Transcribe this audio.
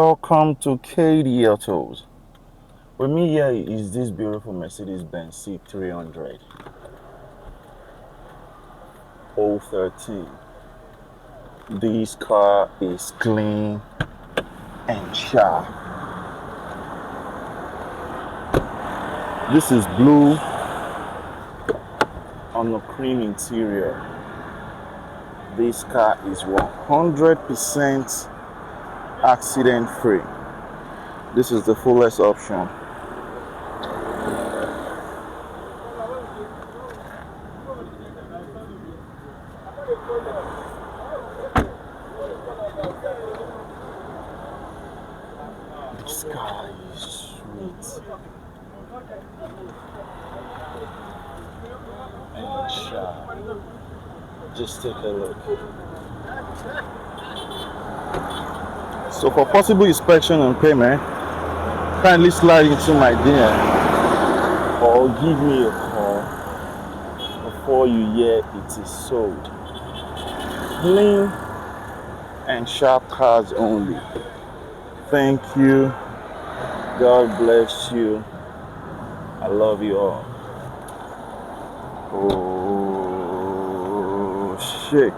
Welcome to KD Autos. With me here is this beautiful Mercedes Benz C300 013. This car is clean and sharp. This is blue on the cream interior. This car is 100% accident free. This is the fullest option. This car is sweet and sharp. Just take a look. So for possible inspection and payment, kindly slide into my DM or give me a call before you hear it is sold. Clean and sharp cars only. Thank you. God bless you. I love you all. Oh shit.